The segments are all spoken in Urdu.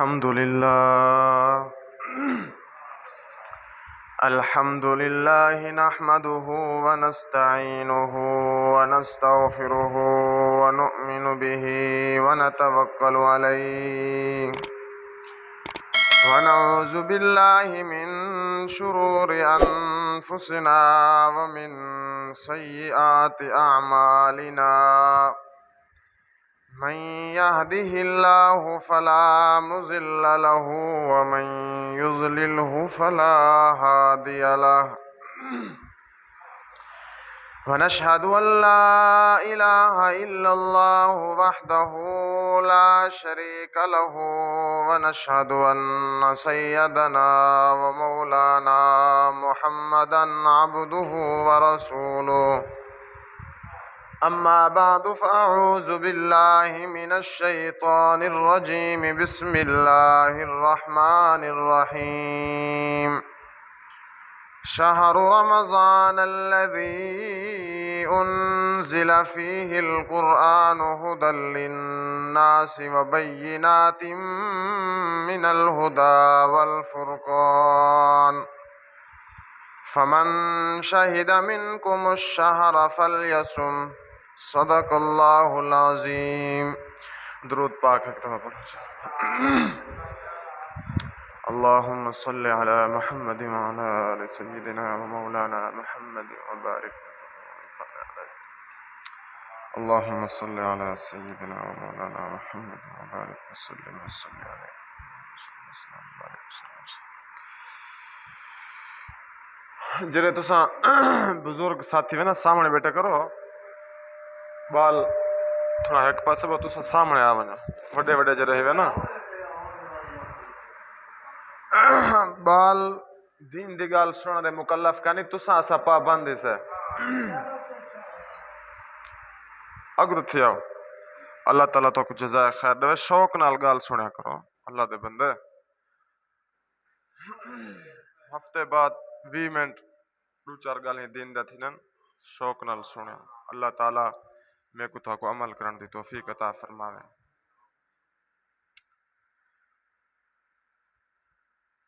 الحمد لله نحمده ونستعينه ونستغفره ونؤمن به ونتوكل عليه ونعوذ بالله من شرور أنفسنا ومن سيئات أعمالنا من يهده الله فلا مضل له ومن يضلله فلا هادي له ونشهد أن لا إله إلا الله وحده لا شريك له ونشهد أن سيدنا ومولانا محمدا عبده ورسوله أما بعد فأعوذ بالله من الشيطان الرجيم بسم الله الرحمن الرحيم شهر رمضان الذي أنزل فيه القرآن هدى للناس وبينات من الهدى والفرقان فمن شهد منكم الشهر فليصم صدق اللہ العظیم. درود پاک ایک دفعہ پڑھو. اللہم صلی علی محمد وعلی آل سیدنا ومولانا محمد وبارک. اللہم صلی علی سیدنا ومولانا محمد وبارک وسلم وصلی علیہ جرے تساں بزرگ ساتھی میں نا سامنے بیٹھا کرو بال تھوڑا ایک پاسے وہ تساں سامنے آ ونا وڈے وڈے جرے ہوئے نا بال دین دی گال سننے دے مکلف کانی تساں اسا پابندی سے اگر تھی آؤ اللہ تعالیٰ تو کچھ جزائے خیر دے شوق نال گال سنیا کرو اللہ دے بندے. ہفتے بعد 20 منٹ دو چار گالیں دین دا تھینن شوق نال سنیا. اللہ تعالیٰ میں کو تھا کو عمل کرن دی توفیق عطا فرماوے.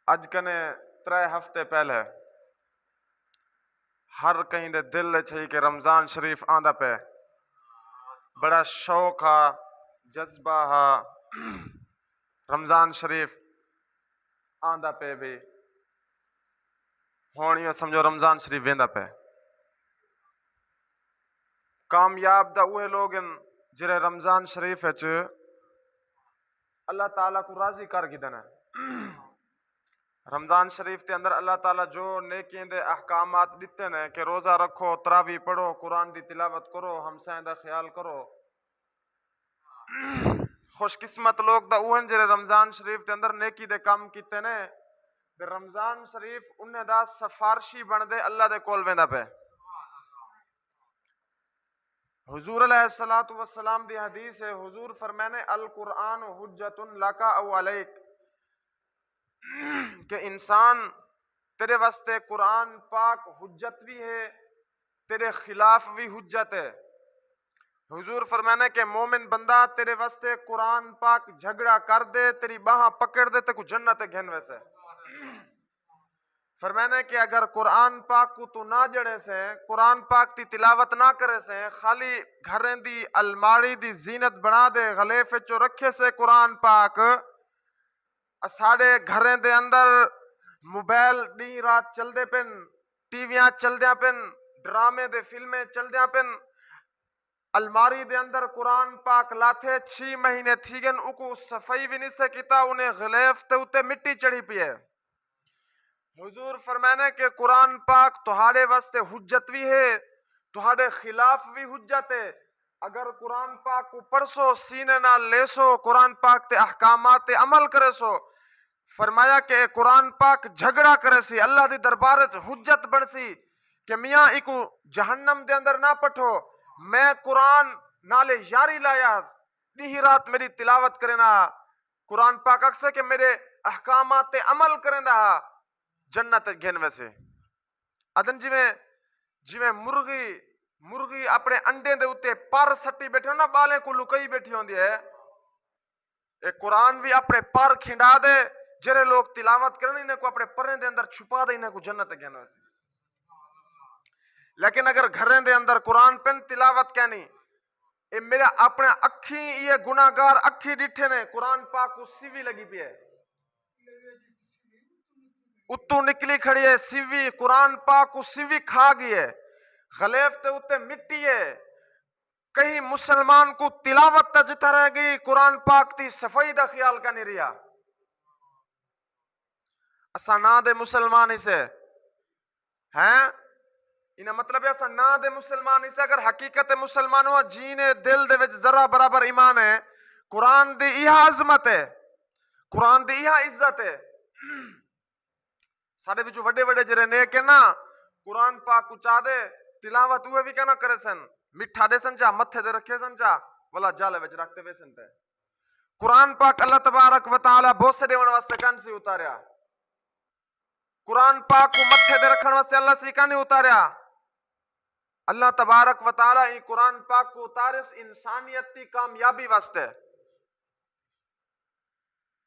اج کنے 3 ہفتے پہلے ہر کہیں دے دل چھئی کہ رمضان شریف آندا پہ بڑا شوق ہا جذبہ ہا رمضان شریف آندا پہ بھی ہونی سمجھو رمضان شریف ویندا پہ. کامیاب دا اوہ لوگ جرے رمضان شریف وچ اللہ تعالیٰ کو راضی کر گدن ہے. رمضان شریف تے اندر اللہ تعالیٰ جو نیکیاں دے احکامات دیتے ہیں کہ روزہ رکھو تراویح پڑھو قرآن دی تلاوت کرو ہمسائیں دا خیال کرو. خوش قسمت لوگ دا اوہن جرے رمضان شریف تے اندر نیکی دے کام کیتے نے تے رمضان شریف انہیں دا سفارشی بن دے اللہ دے کول ویندا پہ. حضور علیہ السلام دی حدیث ہے حضور فرمانے القرآن حجت لک او علیک کہ انسان تیرے واسطے قرآن پاک حجت بھی ہے تیرے خلاف بھی حجت ہے. حضور فرمانے کہ مومن بندہ تیرے واسطے قرآن پاک جھگڑا کر دے تیری باہاں پکڑ دے تے کو جنت گھن ویسے. فرمانے کہ اگر قرآن پاک کو تو نہ جڑے سے قرآن پاک تی تلاوت نہ کرے سے خالی گھریں دی الماری دی زینت بنا دے غلیف چو رکھے سے قرآن پاک ساڑے گھریں دے اندر موبائل دی رات چل دے پن ٹی ویاں چل دیا پن ڈرامے دے فلمیں چل دیا پن الماری دے اندر قرآن پاک لاتے 6 مہینے تھی گن اکو صفائی بھی نہیں سے کیتا انہیں غلیف تے اتے مٹی چڑھی پیے. حضور فرمانے کہ قرآن پاک تہاڑے واسطے حجت بھی ہے تہاڑے خلاف بھی حجت ہے. اگر قرآن پاک کو پرسو سینے نہ لیسو قرآن پاک تے احکامات تے عمل کرے سو فرمایا کہ قرآن پاک جھگڑا کرے سی اللہ دی دربارت حجت بن سی کہ میاں ایکو جہنم دے اندر نہ پٹھو میں قرآن نالے یاری لایا دی رات میری تلاوت کرنا قرآن پاک اکسے کہ میرے احکامات تے عمل کرنا جنت گھن ویسے. ادن جی میں مرغی اپنے انڈے دے اتے پر سٹی بیٹھے نا بالے کو لکئی بیٹھی ہوندی ہے ایک قرآن بھی اپنے پر کھنڈا دے جرے لوگ تلاوت کرنے انہیں کو اپنے پریں دے اندر چھپا دے انہیں کو جنت گھنو سے. لیکن اگر گھریں دے اندر قرآن پن تلاوت کہنی اے میرا اپنے اکھی یہ گناہگار اکھی ڈٹھے نے قرآن پاک کو سیوی لگی پی ہے اتو نکلی کھڑی ہے سیوی قرآن پاک کو سیوی کھا گئی ہے غلیف تے اتے مٹی ہے کہیں مسلمان کو تلاوت تجتا رہ گئی قرآن پاک تی صفائی دا خیال کا نہیں رہا اسا نا دے مسلمان ہی سے ہیں انہیں مطلب ہے اسا نا دے مسلمان ہی سے اگر حقیقت مسلمان ہوا جینے دل دے وچ ذرا برابر ایمان ہے قرآن دی یہ عظمت ہے قرآن دی یہ عزت ہے سارے وچ وڈے وڈے جڑے نیک ہیں نا قرآن پاک کو چاہ دے تلاوت ہوئے بھی کہنا کرے سن مٹھا دے سن چاہ متھے دے رکھے سن چاہ والا جالے وچ رکھتے ہوئے سن تے قرآن پاک اللہ تبارک و تعالی بہت سے دیون واسطے کن سی اتاریا قرآن پاک کو متھے دے رکھن واسطے اللہ سی کن اتاریا اللہ تبارک و تعالی قرآن پاک کو اتارس انسانیت کی کامیابی واسطے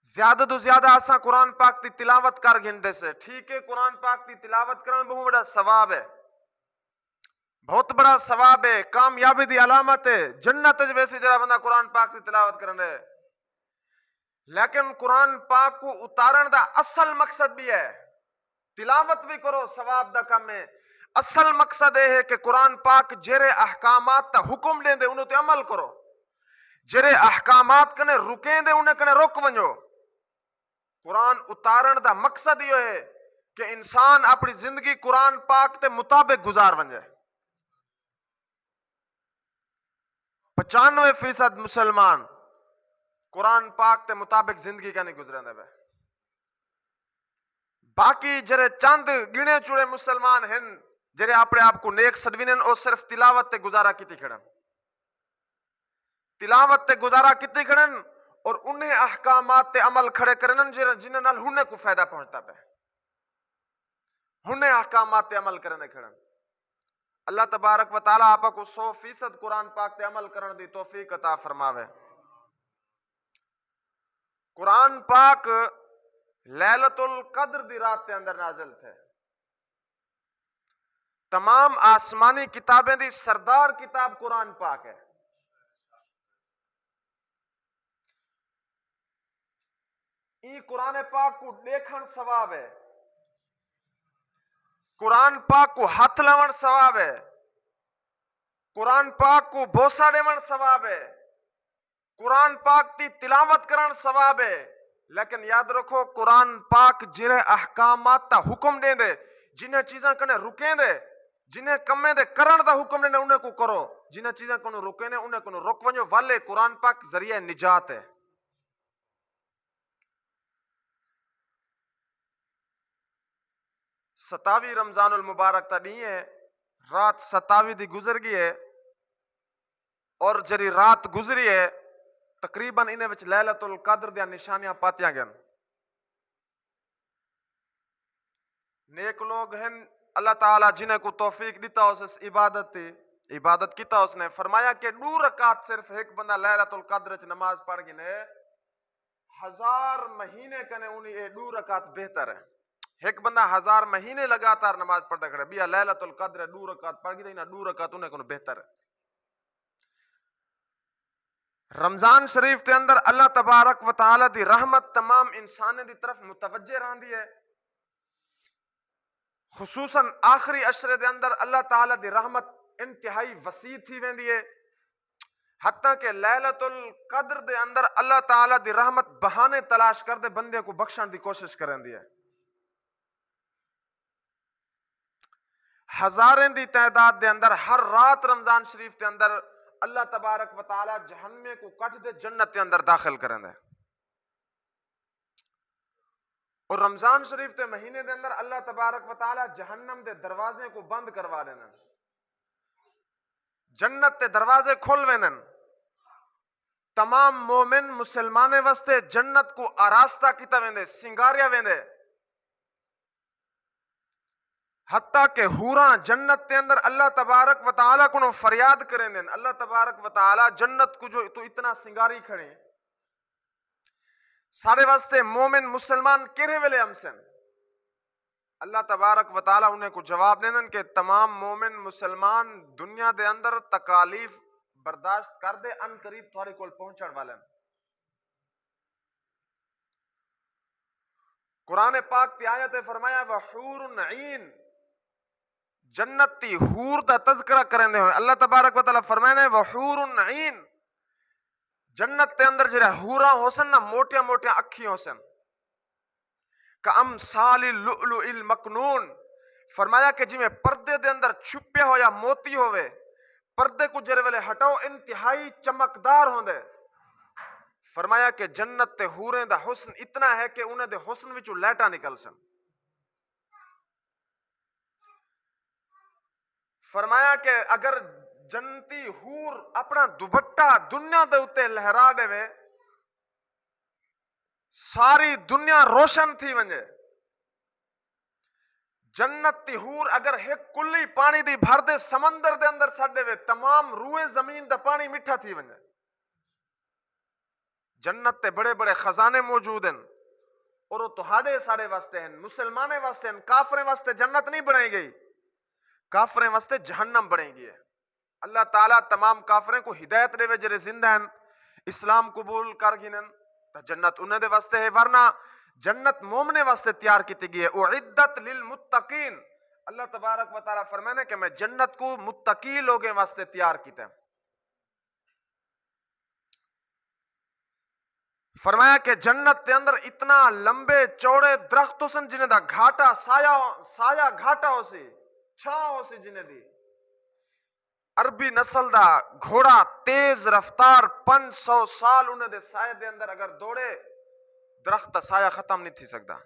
زیادہ تو زیادہ آساں قرآن پاک دی تلاوت کر گھندے سے ٹھیک ہے قرآن پاک دی تلاوت کرنا بہت بڑا ثواب ہے بہت بڑا ثواب ہے کامیابی دی علامت ہے جنت ویسے جرا بندہ قرآن پاک دی تلاوت کرنے لیکن قرآن پاک کو اتارن دا اصل مقصد بھی ہے تلاوت بھی کرو ثواب دا کم ہے اصل مقصد ہے کہ قرآن پاک جرے احکامات تا حکم لیں دے انہوں تے عمل کرو جرے احکامات کنے رکیں دے انہیں کنے رک ونجو قرآن اتارن دا مقصد یہ ہے کہ انسان اپنی زندگی قرآن پاک تے مطابق گزار ونجے 95% مسلمان قرآن پاک تے مطابق زندگی کا نہیں گزرے دے باقی جرے چند گنے چوڑے مسلمان ہیں جرے اپنے آپ کو نیک سدوینن اور صرف تلاوت تے گزارا کیتی کھڑن تلاوت تے گزارا کیتی کھڑن اور انہیں احکامات تے عمل کھڑے کرنن جنہیں نال ہنے کو فائدہ پہنچتا پہ ہنے احکامات تے عمل کرنے کھڑن اللہ تبارک و تعالیٰ آپ کو 100% قرآن پاک تے عمل کرن دی توفیق عطا فرماوے قرآن پاک لیلۃ القدر دی رات تے اندر نازل تھے تمام آسمانی کتابیں دی سردار کتاب قرآن پاک ہے قرآن پاک کو دیکھن ثواب ہے قرآن پاک کو ہاتھ لون ثواب ہے قرآن پاک کو بوسا دیون ثواب ہے قرآن پاک کی تلاوت کرن ثواب ہے لیکن یاد رکھو قرآن پاک جنہیں احکامات تا حکم دیں دے جنہیں چیزاں کنے رکیں دے جنہیں کمیں دے کرن دا حکم دیں دے انہیں کو کرو جنہیں چیزاں کنے رکیں دے انہیں کنے رک ونجو والے قرآن پاک ذریعہ نجات ہے 27 رمضان المبارک تا نہیں ہے رات 27 دی گزر گئی ہے اور جری رات گزری ہے تقریباً انہیں وچ لیلۃ القدر دیا نشانیاں پاتیاں گئن نیک لوگ ہیں اللہ تعالیٰ جنہیں کو توفیق دیتا اس عبادت کیتا اس نے فرمایا کہ 2 رکعت صرف ایک بندہ لیلۃ القدر چ نماز پڑھ گنے 1000 مہینے کنے انہیں 2 رکعت بہتر ہے ایک بندہ 1000 مہینے لگاتار نماز پڑھتا کھڑے بیا لیلۃ القدر 2 رکعت پڑھ گئی نہ 2 رکعت انہیں کو بہتر ہے رمضان شریف کے اندر اللہ تبارک و تعالی دی رحمت تمام انسان دی طرف متوجہ رہندی ہے خصوصاً آخری عشرے دے اندر اللہ تعالی دی رحمت انتہائی وسیع تھی ویندی ہے حتیٰ کہ لیلۃ القدر دے اندر اللہ تعالی دی رحمت بہانے تلاش کر دے بندے کو بخشن دی کوشش کریں دی ہے ہزاریں دی تعداد دے اندر ہر رات رمضان شریف دے اندر اللہ تبارک و تعالی جہنم کو کٹ دے جنت دے اندر داخل کریں دے اور رمضان شریف دے مہینے دے اندر اللہ تبارک و تعالی جہنم دے دروازے کو بند کروا دینا جنت دے دروازے کھول وینن تمام مومن مسلمانے واسطے جنت کو آراستہ کیتا ویندے سنگاریا ویندے حتیٰ کہ حوراں جنت کے اندر اللہ تبارک و تعالیٰ کو فریاد کریں دیں اللہ تبارک و تعالیٰ جنت کو جو تو اتنا سنگاری کھڑے سارے واسطے مومن مسلمان کیرے ویلے ہم سن اللہ تبارک و تعالی انہیں کو جواب دینن کہ تمام مومن مسلمان دنیا دے اندر تکالیف برداشت کر دے ان قریب تھوڑے کول پہنچن والے. قرآن پاک تی آیت فرمایا وحور عین جنت تی حور دا تذکرہ کریں دے ہوئے. اللہ تبارک و تعالی فرمائے وحور عین جنت تے اندر جرے حوراں ہوسن نا موٹیاں موٹیاں اکھی ہوسن کامثال اللؤلؤ المکنون. فرمایا کہ جی میں پردے دے اندر چھپے ہویا موتی ہوئے پردے کو جرے ویلے ہٹاؤ انتہائی چمکدار ہوندے. فرمایا کہ جنت تے حوریں دا حسن اتنا ہے کہ انہیں دے حسن وچو لیٹا نکل سن. فرمایا کہ اگر جنتی حور اپنا دوپٹہ دنیا دے اتے لہرا دے وے ساری دنیا روشن تھی ونجے. جنت تی حور اگر ایک کلی پانی دی بھر دے سمندر دے اندر سڑ دے وے تمام روئے زمین دا پانی میٹھا تھی ونجے. جنت تے بڑے بڑے خزانے موجود ہیں اور وہ تہاڈے سارے واسطے ہیں مسلمانے واسطے ہیں. کافریں واسطے جنت نہیں بنائی گئی کافریں واسطے جہنم بنائی گئی ہے. اللہ تعالیٰ تمام کافریں کو ہدایت دے وے جرے زندہ ہیں اسلام قبول کر گنن تا جنت انہیں دے واسطے ہے. ورنہ جنت مومنے واسطے تیار کی گئی ہے اعدت للمتقین. اللہ تبارک و تعالیٰ فرمانے کہ میں جنت کو متقی لوگیں واسطے تیار کیتے ہیں. فرمایا کہ جنت کے اندر اتنا لمبے چوڑے درخت ہوسن جنہیں دا گھاٹا سایہ گھاٹا ہو سی چھاں ہو سی جنہیں دی. عربی نسل دا گھوڑا تیز رفتار 500 سال انہیں دے سائے دے اندر اگر دوڑے درخت دا سایہ ختم نہیں تھی سکتا.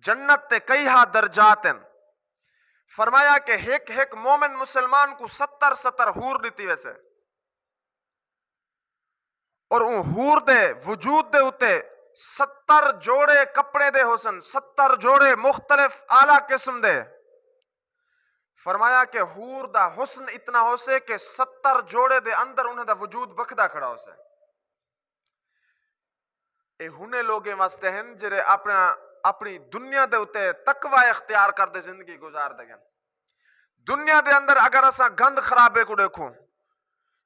جنت تے کئی ہا درجات ہیں. فرمایا کہ ایک مومن مسلمان کو 70 حور دیتی ویسے اور ان حور دے وجود دے اتے 70 جوڑے کپڑے دے حسن 70 جوڑے مختلف اعلیٰ قسم دے. فرمایا کہ حور دا حسن اتنا ہو سے کہ 70 جوڑے دے اندر انہیں دا وجود بکھدا کھڑا ہو سے. اے ہونے لوگیں واسطے ہیں جرے اپنی دنیا دے اتے تقوی اختیار کر دے زندگی گزار دے گئے. دنیا دے اندر اگر اسا گند خرابے کو دیکھوں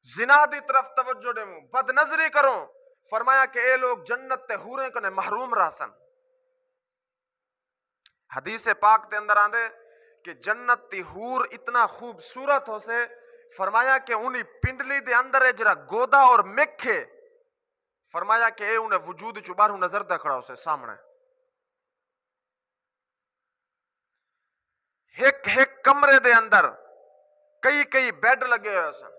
زنا دی طرف توجہ دے بد نظری کروں فرمایا کہ اے لوگ جنت تے حوریں کنے محروم رہسن. حدیث پاک دے اندر آندے کہ جنت تی حور اتنا خوبصورت ہو سے فرمایا کہ انہی پنڈلی دے اندر ہے جرا گودا اور مکھے فرمایا کہ اے انہیں وجود چباروں نظر دا کھڑا ہو سے سامنے. ایک کمرے دے اندر کئی بیڈ لگے ہوئے سن.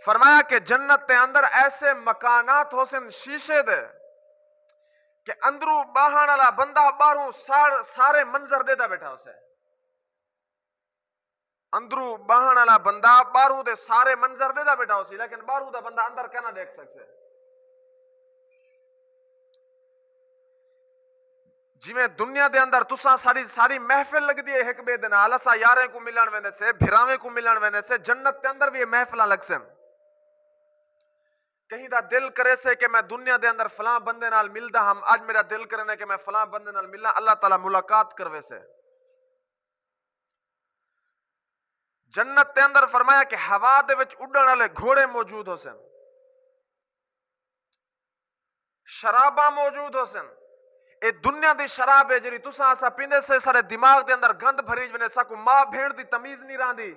فرمایا کہ جنت تے اندر ایسے مکانات ہو سن شیشے دے کہ اندرو باہن والا بندہ باہروں سارے منظر دے دا بیٹھا ہو سے. اندرو باہن والا بندہ باہروں دے سارے منظر دے دا بیٹھا ہو سی لیکن باہروں دا بندہ اندر کہنا دیکھ سکتے. جی میں دنیا دے اندر تساں ساری محفل لگ دی ہے ایک بے دن آلسا یارے کو ملن وینے سے بھراوے کو ملن وینے سے جنت دے اندر بھی محفلہ لگ سن. کہیں دا دل کرے سے کہ میں دنیا دے اندر فلاں بندے نال ملدا ہم آج میرا دل کرنے کہ میں فلاں بندے نال ملنا اللہ تعالیٰ ملاقات کروے سے. جنت دے اندر فرمایا کہ ہوا دے وچ اڈن والے گھوڑے موجود ہو سن شراباں موجود ہو سن. اے دنیا دی شراب ہے جری تساں اسا پیندے سے سارے دماغ دے اندر گند بھری ونے سا کو ماں بھیڑ دی تمیز نہیں راندی.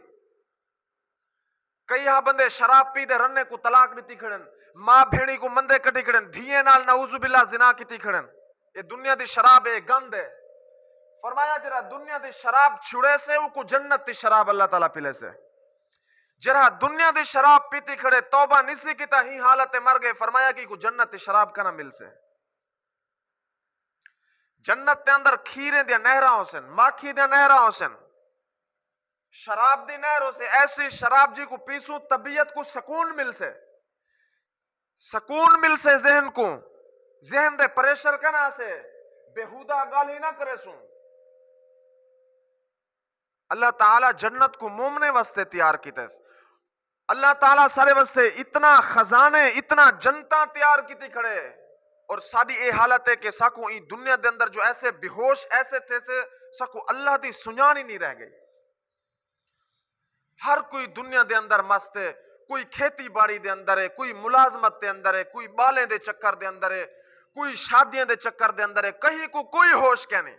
کئی ہاں بندے شراب پی دے رنے کو طلاق دیتی کھڑن ماں بھیڑی کو مندے کٹی کھڑن دھیے نال نعوذ باللہ زنا کیتی کھڑن. اے دنیا دی شراب ہے گند ہے. فرمایا جرا دنیا دی شراب چھڑے سے او کو جنت دی شراب اللہ تعالیٰ پلے سے. جرا دنیا دی شراب پیتی کھڑے توبہ نسی کیتا ہی حالت مر گئے فرمایا کہ کو جنت دی شراب کا نہ مل سے. جنت دے اندر کھیرے دیا نہراں ہو سن ماکھی دیا نہراں ہو سن شراب دی نہر ہو سے ایسی شراب جی کو پیسو طبیعت کو سکون مل سے ذہن کو ذہن دے پریشر کنا سے بےہودہ گالی نہ کرے سوں. اللہ تعالیٰ جنت کو مومنے واسطے تیار کیتے اللہ تعالیٰ سارے واسطے اتنا خزانے اتنا جنتا تیار کیتی کھڑے اور ساری اے حالت ہے کہ ساکو ای دنیا دے اندر جو ایسے بے ہوش ایسے تھے سے ساکو اللہ دی سنجان ہی نہیں رہ گئی. ہر کوئی دنیا دے اندر مست ہے, کوئی کھیتی باڑی دے اندر ہے, کوئی ملازمت دے اندر ہے, کوئی بالیں دے چکر دے اندر ہے, کوئی شادیاں دے چکر دے اندر ہے, کہیں کو کوئی ہوش کیا نہیں.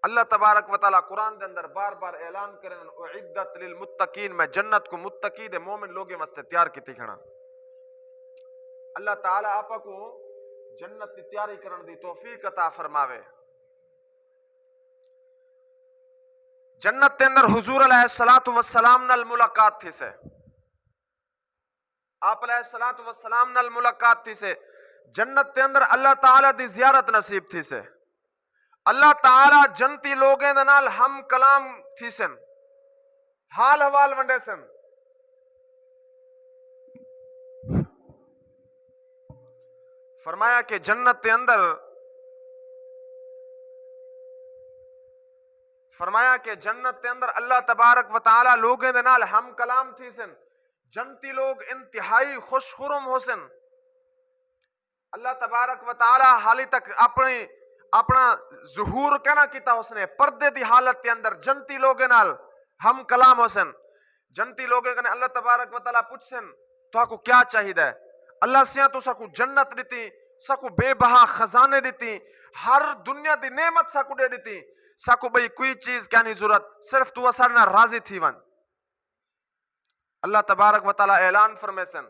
اللہ تبارک و تعالیٰ قرآن دے اندر بار بار اعلان کریں اعدت للمتقین, میں جنت کو متقی دے مومن لوگے واسطے تیار کیتی کھڑا. اللہ تعالیٰ آپا کو جنت دی تیاری کرن دی توفیق عطا فرماوے. جنت دے اندر حضور علیہ السلام نال ملاقات تھی سے, آپ علیہ السلام نال ملاقات تھی سے. جنت دے اندر اللہ تعالیٰ دی زیارت نصیب تھی سے. اللہ تعالیٰ جنتی لوگیں دے نال ہم کلام تھی سن, حال حوال ونڈے سن. فرمایا کہ جنت دے اندر اللہ تبارک و تعالیٰ لوگیں دے نال ہم کلام تھی سن. جنتی لوگ انتہائی خوش خرم ہو سن. اللہ تبارک و تعالیٰ حالی تک اپنا ظہور کہنا کیتا اس نے پردے دی حالت کے اندر جنتی لوگیں نال ہم کلام ہو سن. جنتی لوگیں کہنے اللہ تبارک و تعالیٰ پوچھ سن تو آپ کو کیا چاہید ہے. اللہ سیاں تو ساکو جنت دیتی, ساکو بے بہا خزانے دیتی, ہر دنیا دی نعمت ساکو دے دیتی. ساکو بھئی کوئی چیز کیا نہیں ضرورت, صرف تو اسارنا راضی تھی ون. اللہ تبارک و تعالیٰ اعلان فرمے سن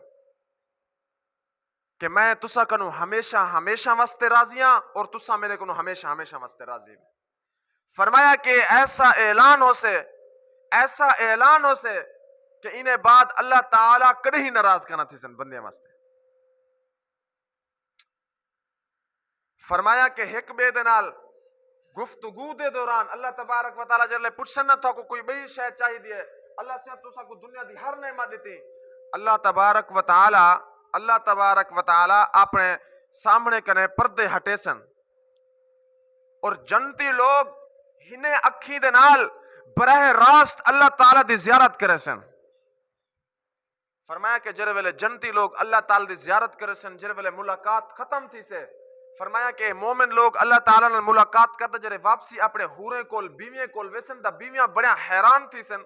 کہ میں تسا کنو ہمیشہ واسطے راضیاں اور تسا میرے کنو ہمیشہ واسطے راضی. فرمایا کہ ایسا اعلان ہو سے کہ انہیں بعد اللہ تعالیٰ کدے ہی ناراض کرنا تھی سن بندے واسطے. فرمایا کہ ایک بے دے نال گفتگو دے دوران اللہ تبارک و تعالیٰ جلے پوچھن نہ تھا کو کوئی بئی شے چاہی دیئے, اللہ سے تو سا کو دنیا دی ہر نعمت دیتی. اللہ تبارک و تعالیٰ اپنے سامنے کنے پردے ہٹے سن اور جنتی لوگ ہنے اکھی دے نال براہ راست اللہ تعالیٰ دی زیارت کرے سن. فرمایا کہ جرے ویلے جنتی لوگ اللہ تعالیٰ دی زیارت کرے سن, جرے ویلے ملاقات ختم تھی سے. فرمایا کہ مومن لوگ اللہ تعالیٰ نے ملاقات کرتا جرے واپسی اپنے ہورے کول بیویاں کول ویسن دا بیویاں بڑا حیران تھی سن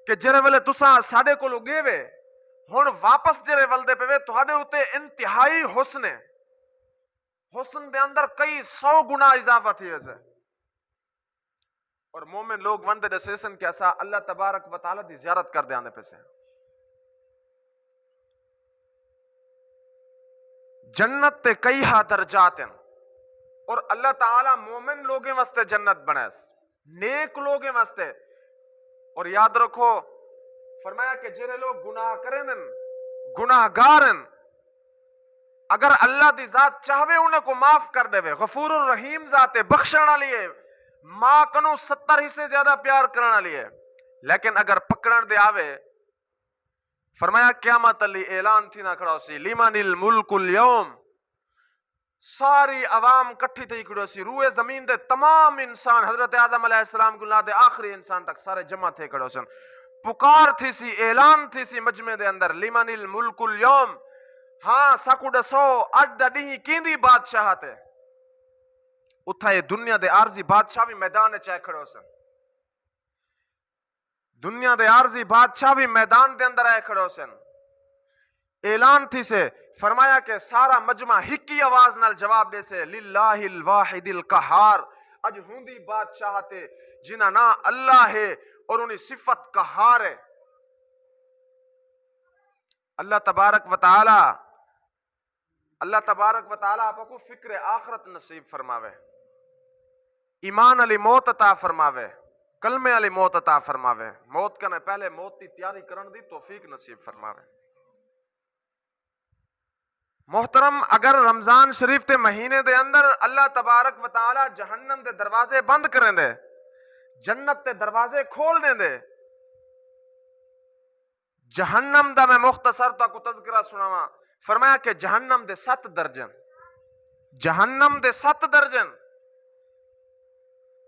کہ جرے ویلے تساں ساڑے کو لگے وے ہون واپس جرے ولدے پہ وے تو ہاڑے ہوتے انتہائی حسن دے اندر کئی 100 گنا اضافہ تھی ویسے. اور مومن لوگ وندے دے سیسن کیسا اللہ تبارک و تعالیٰ دی زیارت کر دے آنے پہ سے. جنت تے کئی ہا درجات ہیں اور اللہ تعالیٰ مومن لوگیں واسطے جنت بنائے نیک لوگیں واسطے. اور یاد رکھو فرمایا کہ جنہیں لوگ گناہ کریں دن گناہ گارن اگر اللہ دی ذات چاہوے انہیں کو معاف کر دے وے, غفور الرحیم ذات بخشنا لیے ماں کنو 70 ہی سے زیادہ پیار کرنا لیے. لیکن اگر پکڑن دے آوے فرمایا قیامت علی اعلان تھی نہ کھڑا سی لیمن الملک اليوم, ساری عوام کٹھی تھی کھڑا سی, روئے زمین دے تمام انسان حضرت آدم علیہ السلام کو لا دے آخری انسان تک سارے جمع تھے کھڑا سن. پکار تھی سی اعلان تھی سی مجمع دے اندر لیمن الملک اليوم, ہاں ساکو دسو اج دا ڈی کیندی بادشاہت ہے. اتھا یہ دنیا دے عارضی بادشاہ بھی میدان چاہے کھڑو سن, دنیا دے عارضی بادشاہ بھی میدان دے اندر آئے کھڑو سن. اعلان تھی سے فرمایا کہ سارا مجمع ہکی آواز نال جواب دے سے للہ الواحد القہار, اج ہوندی بادشاہت جنہ نا اللہ ہے اور انہی صفت قہار ہے. اللہ تبارک و تعالی آپ کو فکر آخرت نصیب فرماوے, ایمان علی موت عطا فرماوے, کلمے علی موت عطا فرماوے, موت کنے پہلے موت دی تیاری کرن دی توفیق نصیب فرماوے. محترم اگر رمضان شریف تے مہینے دے اندر اللہ تبارک و تعالی جہنم دے دروازے بند کریں دے, جنت تے دروازے کھول دیں دے. جہنم دا میں مختصر تا کو تذکرہ سناواں. فرمایا کہ جہنم دے 7 درجن, جہنم دے 7 درجن,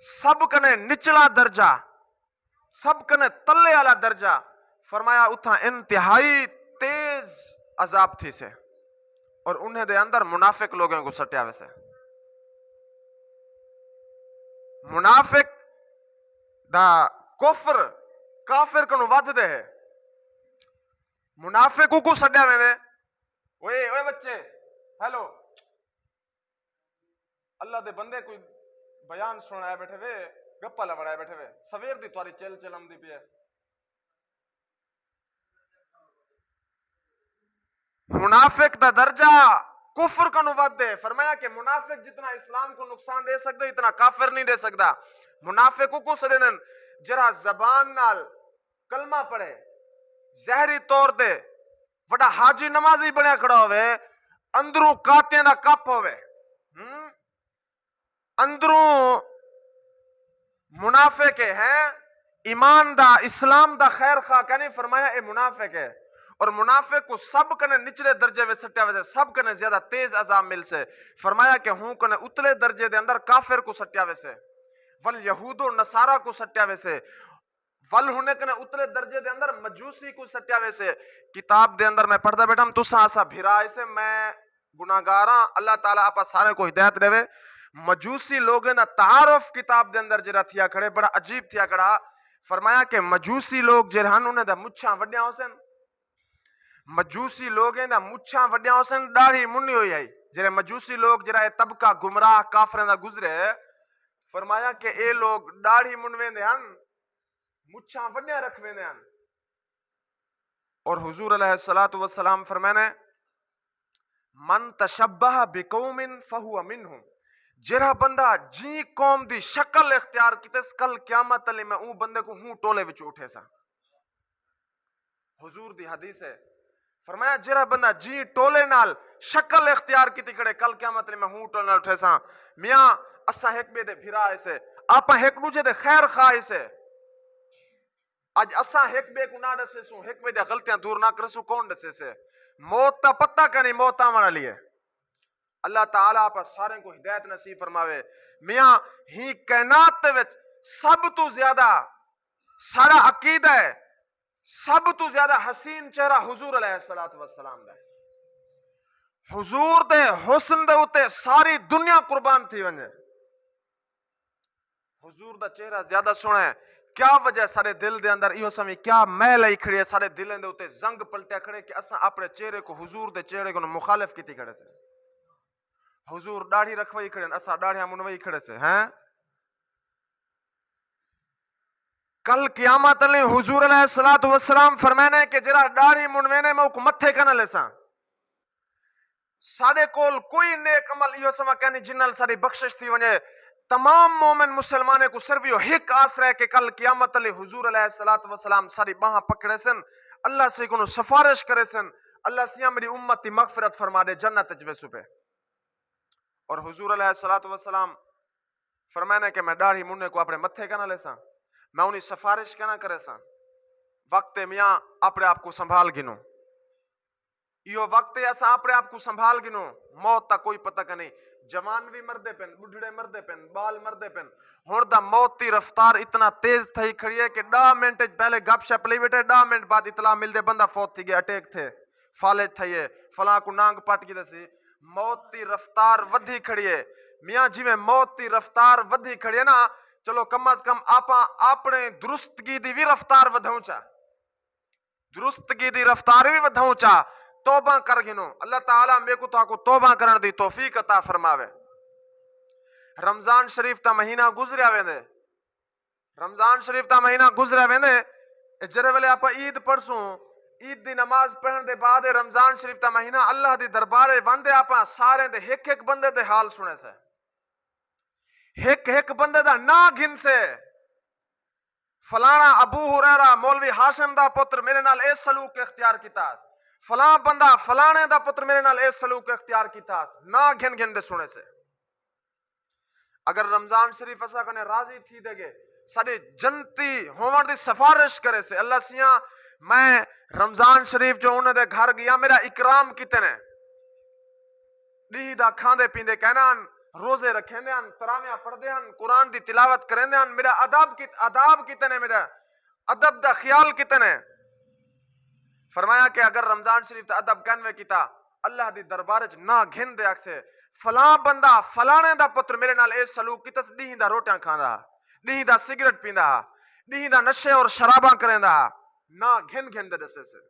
سب کنے نچلا درجہ, سب کنے تلے والا درجہ, فرمایا اتھا انتہائی تیز عذاب تھی سے اور انہیں دے اندر منافق لوگوں کو سٹیا ویسے منافق دا کفر کافر کنو ود دے ہے منافقوں کو سٹیا ویندے اوے بچے ہیلو اللہ دے بندے کوئی بیان سنائے بیٹھے وے گپا لڑائے بیٹھے وے سویر دی تواری چل چلم دی پی ہے منافق دا درجہ کفر کا نوبت دے فرمایا کہ منافق جتنا اسلام کو نقصان دے سکتا اتنا کافر نہیں دے سکتا منافقوں کو سڑنن جرا زبان نال کلمہ پڑھے زہری طور دے وڈا حاجی نمازی بنیا کھڑا ہوئے اندروں کاتیں دا کپ ہوئے اندروں منافق ہیں ایمان دا اسلام دا خیر خواہ کہنے فرمایا اے منافق ہے اور منافق کو سب کنے نچلے درجے میں سٹیا ویسے سب کنے زیادہ تیز عذاب مل سے فرمایا کہ ہوں کنے اتلے درجے دے اندر کافر کو سٹیا ویسے والیہود و نصارہ کو سٹیا ویسے ول ہونے کنے اتلے درجے دے اندر مجوسی کو سٹیا ویسے کتاب دے اندر میں پڑھتا بیٹھا ہم تو سا بھیرا ایسے میں گناہگاراں اللہ تعالیٰ آپ سارے کو ہدایت دے وے مجوسی لوگوں نا تعارف کتاب دے اندر جرا تھیا کھڑے بڑا عجیب تھیا کھڑا فرمایا کہ مجوسی لوگ جرہن انہیں دا مچھاں وڈیاں حسن مجوسی لوگ ہیں دا مچھاں وڈیاں حسن داڑھی منی ہوئی ہے جرے مجوسی لوگ جرا طبقہ گمراہ کافریں دا گزرے فرمایا کہ اے لوگ داڑھی منویں دے ہن مچھاں وڈیاں رکھویں دے ہن اور حضور علیہ السلام فرمانے من تشبہ بقوم فہو منہم جرا بندہ جی قوم دی شکل اختیار کیتس کل قیامت علی میں اون بندے کو ہوں ٹولے وچ اٹھے سا حضور دی حدیث ہے فرمایا جرا بندہ جی ٹولے نال شکل اختیار کیتی کھڑے کل قیامت علی میں ہوں ٹولے نال اٹھے سا میاں اسا ایک بے دے بھرا ایسے آپا ایک دوجے دے خیر خواہ ایسے آج اسا ایک بے کو نہ دسے سو ایک بے دے غلطیاں دور نہ کرسو کون دسے سے موت تا پتہ کنی موت آمانا لیے اللہ تعالیٰ آپ سارے کو ہدایت نصیب فرماوے میاں ہی کائنات تے وچ سب تو زیادہ سارا عقیدہ ہے سب تو زیادہ حسین چہرہ حضور علیہ السلام دا حضور دے حسن دے اتے ساری دنیا قربان تھی ونجے حضور دا چہرہ زیادہ سنے کیا وجہ سارے دل دے اندر ایو سمی کیا میل آئی کھڑی ہے سارے دلیں دے اتے زنگ پلٹے کھڑے کہ اساں اپنے چہرے کو حضور دے چہرے کو مخالف کیتی کھڑے سے حضور داڑھی رکھوائی کھڑے ہیں اسا داڑھیاں منوائی کھڑے سے ہیں کل قیامت علی حضور علیہ السلام فرمانے کہ جرا داڑھی منوینے میں کو متھے کنا لیسا ساڑے کول کوئی نیک عمل ایو سما کہنی جنال ساری بخشش تھی ونجے تمام مومن مسلمانے کو صرف یہ ہک آس رہے کہ کل قیامت علی حضور علیہ السلام ساری باہاں پکڑے سن اللہ سے کنو سفارش کرے سن اللہ سے میری امتی مغفرت فرما دے جنت جویسو پہ اور حضور علیہ السلام فرمانے کہ میں داڑھی مننے کو اپنے متھے کنا لے سا میں انہیں سفارش کنا کرے سا وقت میاں اپنے آپ کو سنبھال گنو یہ وقت ایسا اپنے آپ کو سنبھال گنو موت تا کوئی پتہ کا نہیں جوان بھی مردے پن بڑھڑے مردے پن بال مردے پن ہون دا موت تی رفتار اتنا تیز تھی کھڑی ہے کہ 10 منٹ پہلے گپ شپ لئی بیٹھے 10 منٹ بعد اطلاع مل دے بندہ فوت تھی گیا اٹیک تھے فالج تھے فلاں کو نانگ پٹ کی دسی موت تی رفتار ودھی کھڑی ہے میاں جی میں موت تی رفتار ودھی کھڑی ہے نا چلو کم از کم آپا اپنے درستگی دی بھی رفتار ودھوں چا درستگی دی رفتار بھی ودھوں چا توبہ کر گنو اللہ تعالیٰ میں کو تا کو توبہ کرن دی توفیق عطا فرماوے رمضان شریف تا مہینہ گزریا ویندے رمضان شریف تا مہینہ گزریا ویندے جرے ویلے آپا عید پڑھسوں عید دی نماز پڑھن دے بعد رمضان شریف تا مہینہ اللہ دی دربارے وندے آپا سارے دے ایک بندے دے حال سنے سے ایک بندے دا نا گھن سے فلانا ابو ہریرہ مولوی ہاشم دا پتر میرے نال اے سلوک اختیار کیتا فلاں بندہ فلانے دا پتر میرے نال اے سلوک اختیار کیتا نا گھن دے سنے سے اگر رمضان شریف ایسا کنے راضی تھی دے گے سارے جنتی ہومر دی سفارش کرے سے اللہ سیاں میں رمضان شریف جو انہیں دے گھر گیا میرا اکرام کتنے ڈی دا کھاندے پیندے کہنا روزے رکھیں دے ہن تراویاں پڑھ دے ہن قرآن دی تلاوت کریں دے ہن میرا ادب کتنے میرا ادب دا خیال کتنے فرمایا کہ اگر رمضان شریف تے ادب کنوے کیتا اللہ دی دربار وچ نہ گھن دے اکسے فلاں بندہ فلانے دا پتر میرے نال اے سلوک کیتس ڈیہں دا روٹیاں کھاندا ڈیہں دا سگریٹ پیندا ڈیہں دا نشے اور شراباں کریندا نہ گھن دے دسے سے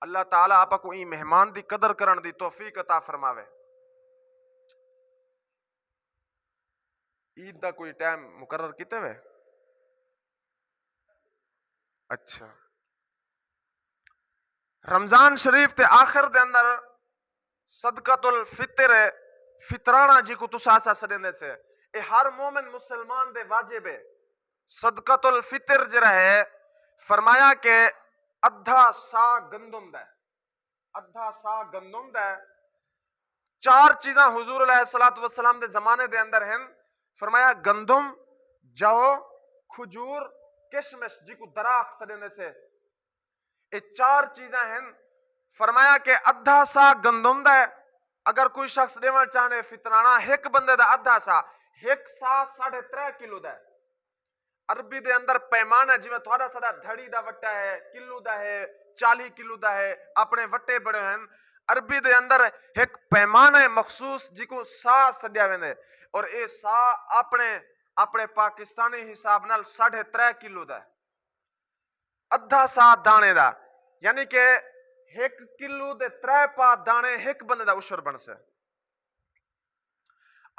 اللہ تعالیٰ آپ کو این مہمان دی قدر کرن دی توفیق عطا فرماوے. عید دا کوئی ٹائم مقرر کیتے ہوئے؟ اچھا رمضان شریف تے آخر دے اندر صدقۃ الفطر فطرانہ جی کو تسا سا سدیندے سے اے ہر مومن مسلمان دے واجب ہے. صدقۃ الفطر جڑا ہے فرمایا کہ ادھا سا گندم دا ادھا سا گندم دا چار چیزاں حضور علیہ الصلوۃ والسلام دے زمانے دے اندر ہیں. فرمایا گندم جو کھجور کشمش جی کو دراخت سدیندے سے یہ چار چیزاں ہیں. فرمایا کہ ادھا سا گندم دا اگر کوئی شخص دیوان چاہنے فطرانہ ایک بندے دا ادھا سا 1.3 کلو دا عربی دے اندر پیمانہ جی میں تھوڑا سا دھڑی دا وٹا ہے کلو دا ہے 40 کلو دا ہے اپنے وٹے بڑے ہیں. عربی دے اندر ایک پیمانہ مخصوص جی کو سا سڈیا ویندے اور اے سا اپنے پاکستانی حساب نال 3.5 کلو دا ادھا سا دانے دا یعنی کہ 1 کلو دے 3 پا دانے ایک بندے دا اشر بن سے.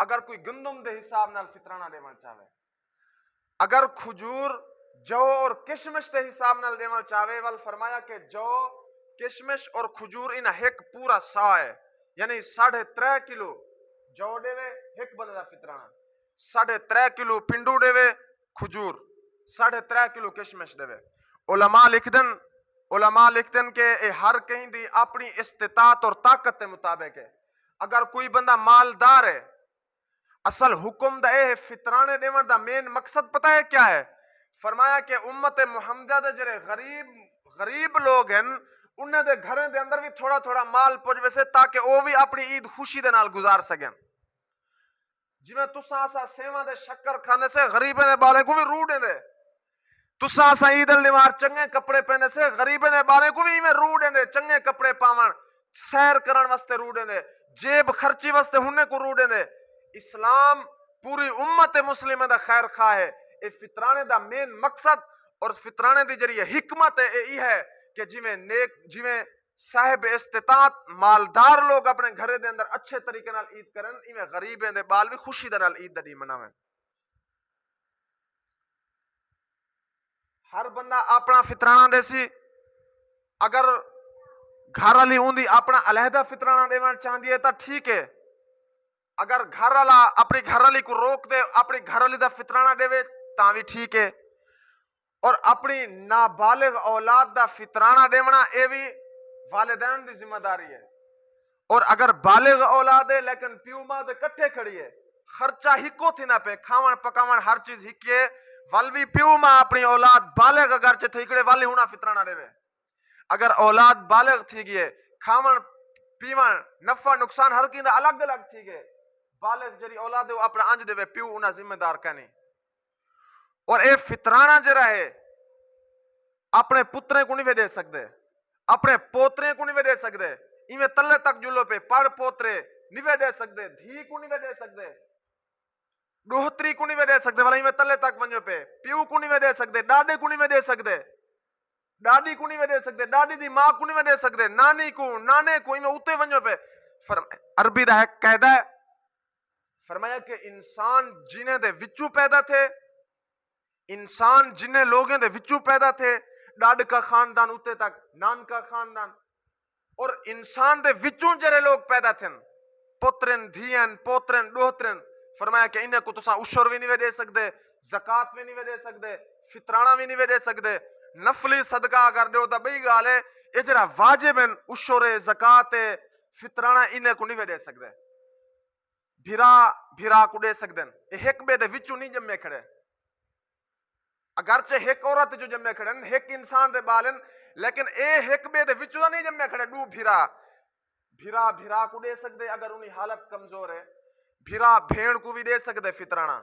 اگر کوئی گندم دے حساب نال فطرانہ دیوان چاہے اگر کھجور جو اور کشمش دے حساب نال دیوان چاہے وال فرمایا کہ جو کشمش اور کھجور انہ ایک پورا سا ہے یعنی 3.5 کلو جو دے وے ایک بندے دا فطرانہ 3.5 کلو پنڈو دے وے کھجور 3.5 کلو کشمش دے وے. علماء لکھ دن کہ اے ہر کہیں دی اپنی استطاعت اور طاقت کے مطابق ہے. اگر کوئی بندہ مالدار ہے اصل حکم دا اے فطرانے دیوان دا مین مقصد پتہ ہے کیا ہے؟ فرمایا کہ امت محمدہ دے جڑے غریب لوگ ہیں انہیں دے گھریں دے اندر بھی تھوڑا تھوڑا مال پوجوے سے تاکہ وہ بھی اپنی عید خوشی دے نال گزار سکیں. جی میں تسا آسا سیوان دے شکر کھانے سے غریبیں دے بالے کو بھی روح دیں دے تسا آسا عید النوار چنگے کپڑے پہنے سے غریبیں دے بالے کو بھی میں روح دیں دے چنگے کپڑے پاون سیر کرن واسطے روح دیں دے جیب خرچی واسطے ہنے کو روح دیں دے. اسلام پوری امت مسلمہ دا خیر خواہ ہے. اے فطرانے دا مین مقصد اور فطرانے دی جڑی حکمت ہے یہ ہے کہ جویں صاحب استطاعت مالدار لوگ اپنے گھرے دے اندر اچھے طریقے نال عید کرن ایویں غریبیں دے بال بھی خوشی دے نال عید دی مناویں. ہر بندہ اپنا فطرانہ دے سی اگر گھر والی ہوندی اپنا علیحدہ فطرانہ دیوان چاہندی ہے تا ٹھیک ہے. اگر گھر والا اپنی گھر والی کو روک دے اپنی گھر والی دا فطرانہ دے تاں بھی ٹھیک ہے. اور اپنی نابالغ اولاد دا فطرانہ دیونا اے بھی والدین دی ذمہ داری ہے. اور اگر بالغ اولاد ہے لیکن پیو ماں دے کٹھے کھڑی ہے خرچہ ہکو تھی نہ پہ کھاون پکاون ہر چیز ہکیے والوی پیو ماں اپنی اولاد بالغ اگر چے تھیکڑے والی ہونا فطرانہ دے. اگر اولاد بالغ تھی گئے کھاون پیون نفع نقصان ہر کیندا الگ الگ تھی گئے بالغ جڑی اولاد ہے اپنا انج دے پیو انہاں ذمہ دار کہنے. اور اے فطرانہ جڑا ہے اپنے پترے کو نہیں دے سکتے اپنے پوترے کو نہیں دے سکتے ایویں تلے تک جلو پہ پڑ پوترے نہیں دے سکتے دھی کو نہیں دے سکتے ڈوہتری کو نہیں دے سکتے والا ایویں تلے تک ونجو پہ پیو کو نہیں دے سکتے ڈاڈے کو نہیں دے سکتے ڈاڈی کو نہیں دے سکتے ڈاڈی دی ماں کو نہیں دے سکتے نانی کو نانے کو ایویں اوتے ونجو پہ. عربی دا ہے قاعدہ ہے فرمایا کہ انسان جنہیں دے وچوں پیدا تھے انسان جنہیں لوگیں دے وچوں پیدا تھے ڈاڈ کا خاندان اوتے تک نان کا خاندان اور انسان دے وچوں جڑے لوگ پیدا تھے پوترن دھیان پوترن ڈوہترن فرمایا کہ انہیں کو تساں عشر بھی نہیں دے سکتے زکات بھی نہیں دے سکتے فطرانہ بھی نہیں دے سکتے نفلی صدقہ اگر دیو تا بئی گال ہے یہ جڑا واجب ہیں عشر زکات فطرانہ انہیں کو نہیں دے سکتے بھیرا کو دے سکتے ہیں ایک بے دے وچوں نہیں جمے کھڑے اگرچہ ایک عورت جو جمے کھڑے ہیں ایک انسان دے بالن لیکن اے ایک بے دے وچوں نہیں جمے کھڑے دو بھیرا کو دے سکتے اگر انہی حالت کمزور ہے بھیرا بھیڑ کو بھی دے سکتے فطرانہ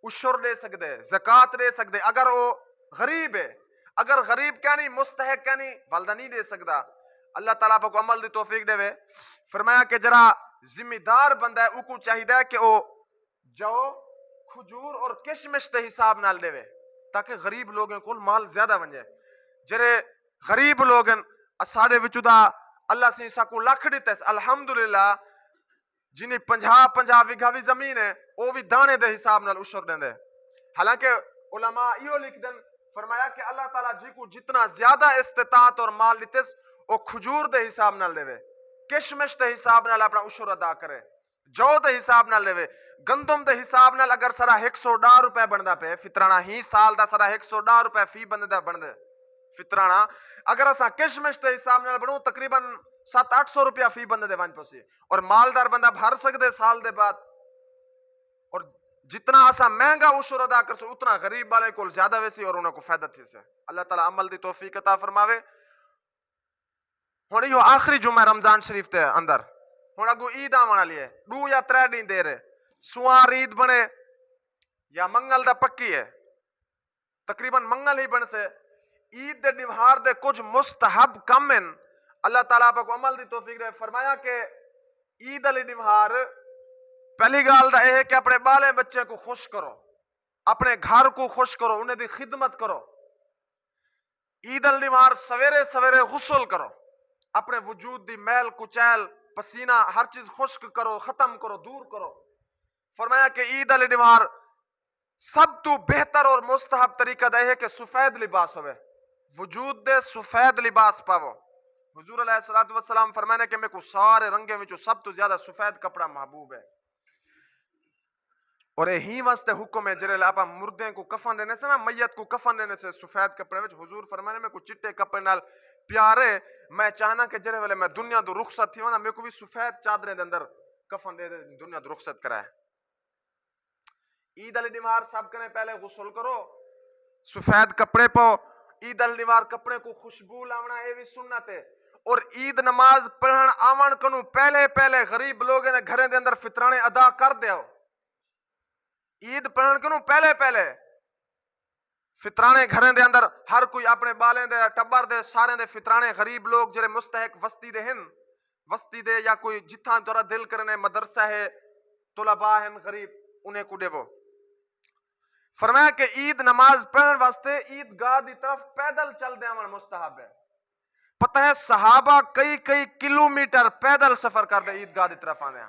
عشر دے سکتے زکات دے سکتے اگر وہ غریب ہے اگر غریب کہنی مستحق کہنی والدہ نہیں دے سکتا. اللہ تعالیٰ کو عمل دی توفیق دے وے. فرمایا کہ جرا ذمہ دار بندہ ہے کو چاہیے کہ او جو کھجور اور کشمش تے حساب نال دے وے تاکہ غریب لوگوں کو مال زیادہ بن جائے. جرے غریب لوگن اساڑے وچوں دا اللہ سے ساکو لکھ دیتا ہے الحمدللہ جنہیں 50 وگھا بھی زمین ہے وہ بھی دانے دے حساب نال اشر دیں دے. حالانکہ علماء یہ لکھ دیں فرمایا کہ اللہ تعالیٰ جی کو جتنا زیادہ استطاعت اور مال دیتس وہ کھجور دے حساب نال دے وے, کشمش دے حساب نال اپنا اشر ادا کرے, جو دے حساب نال دے وے, گندم دے حساب نال اگر سرا 110 روپے بندا پہ فطرانہ ہی سال دا سرا 110 روپے فی بندہ بندے فطرانہ. اگر اسا کشمش دے حساب نال بنوں تقریباً 700-800 روپیہ فی بندے دے وانج پوسی اور مالدار بندہ بھر سکدے سال دے بعد. اور جتنا اسا مہنگا اشر ادا کر سو اتنا غریب والے کو زیادہ ویسی اور انہاں کو فائدہ تھی سے. اللہ تعالیٰ عمل دی توفیق عطا فرماوے. ہن یہ آخری جمعہ رمضان شریف تے اندر ہن اگو عید آون والی ہے 2 یا 3 دن دیر ہے. سوار عید بنے یا منگل دا پکی ہے تقریباً منگل ہی بن سے. عید دے ڈیوہار دے کچھ مستحب کم ہیں. اللہ تعالیٰ کو عمل دی توفیق دے. فرمایا کہ عید علی ڈیوہار پہلی گال دا ہے کہ اپنے بالے بچے کو خوش کرو, اپنے گھر کو خوش کرو, انہیں دی خدمت کرو. عید علی ڈیوہار سویرے سویرے غسل کرو, اپنے وجود دی میل کچیل پسینہ ہر چیز خشک کرو, ختم کرو, دور کرو. فرمایا کہ عید علی ڈیوہار سب تو بہتر اور مستحب طریقہ دے ہے کہ سفید لباس ہوئے, وجود دے سفید لباس پاو. حضور علیہ الصلوۃ والسلام فرمانے کہ میں کو سارے رنگے وچوں سب تو زیادہ سفید کپڑا محبوب ہے. اور یہی واسطے حکم ہے جرے لاپا مردے کو کفن دینے سے نا میت کو کفن دینے سے سفید کپڑے وچ حضور فرمانے میں کو چٹے کپڑے نال پیارے میں چاہنا کہ جرے والے میں دنیا دو رخصت تھی نا میں کو بھی سفید چادریں دے اندر کفن دے دنیا دو رخصت کرائے. عید علی ڈیوہار سب کنے پہلے غسل کرو, سفید کپڑے پاؤ. عید علی ڈیوہار کپڑے کو خوشبو لاونا یہ بھی سنت ہے. اور عید نماز پڑھن آون کنو پہلے پہلے غریب لوگ نے گھریں دے اندر فطرانے ادا کر دیو. عید پڑھن کنو پہلے پہلے فطرانے گھریں دے اندر ہر کوئی اپنے بالیں دے ٹبر دے سارے دے فطرانے غریب لوگ جڑے مستحق وسطی دے ہن وسطی دے یا کوئی جتھاں تورا دل کرنے مدرسہ ہے طلباء ہیں غریب انہیں کو دے وہ. فرمایا کہ عید نماز پڑھن واسطے عید گاہ دی طرف پیدل چل دے آون مستحب ہے. پتہ ہے صحابہ کئی کلومیٹر پیدل سفر کر دے عید گاہ دی طرف آنے ہیں.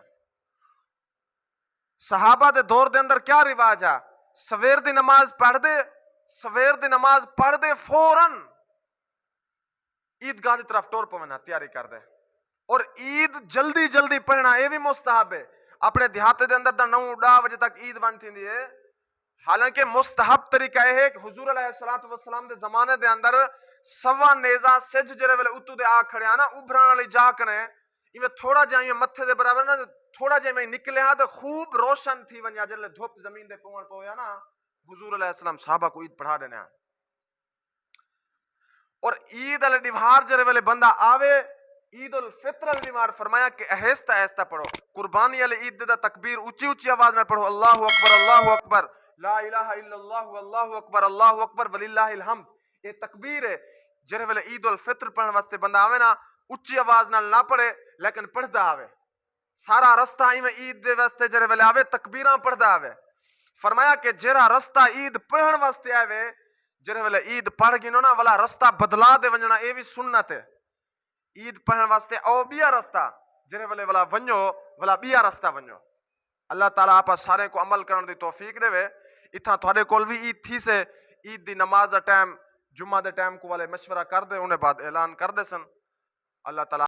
صحابہ دے دور دے اندر کیا رواج ہے, سویر دی نماز پڑھ دے فوراً عید گاہ دی طرف ٹور پونا تیاری کر دے. اور عید جلدی جلدی پڑھنا یہ بھی مستحب ہے. اپنے دیہاتے دے اندر 9-10 بجے تک عید بن تھی ہے. حالانکہ مستحب طریقہ ہے کہ حضور علیہ السلام دے زمانے دے اندر سوا نیزہ سج جرے والے اتو دے آ کھڑے آنا ابھران والی جا کنے ایویں تھوڑا جائیں متھے دے برابر نا تھوڑا جائیں نکلے ہاں تو خوب روشن تھی ونیا جلے دھوپ زمین دے پوان پویا نا حضور علیہ السلام صحابہ کو عید پڑھا دینے ہیں. اور عید علی ڈیوہار جرے والے بندہ آوے عید الفطر علی ڈیوہار فرمایا کہ اہستہ اہستہ پڑھو. قربانی علی عید دا تکبیر اونچی اونچی آواز میں پڑھو, اللہ اکبر لا الہ الا اللہ اکبر وللہ الحمد. یہ تکبیر ہے. جرے والے عید الفطر پڑھنے واسطے بندہ آوے نا اونچی آواز نال نہ پڑھے لیکن پڑھدا آوے سارا رستہ ایویں عید دے واسطے جرے والے آوے تکبیراں پڑھدا آوے. فرمایا کہ جرا رستہ عید پڑھن واسطے آوے جرے والے عید پڑھ گنو نا والا رستہ بدلا دے ونجنا یہ بھی سنت ہے. عید پڑھن واسطے او بیا رستہ جرے والے والا ونجو والا بیا رستہ ونجو. اللہ تعالیٰ آپ سارے کو عمل کرن دی توفیق دے وے. اتھا تھوڑے کول بھی عید تھی سے عید دی نماز دا ٹائم جمعہ دے ٹائم کو والے مشورہ کر دے انہیں بعد اعلان کر دے سن. اللہ تعالیٰ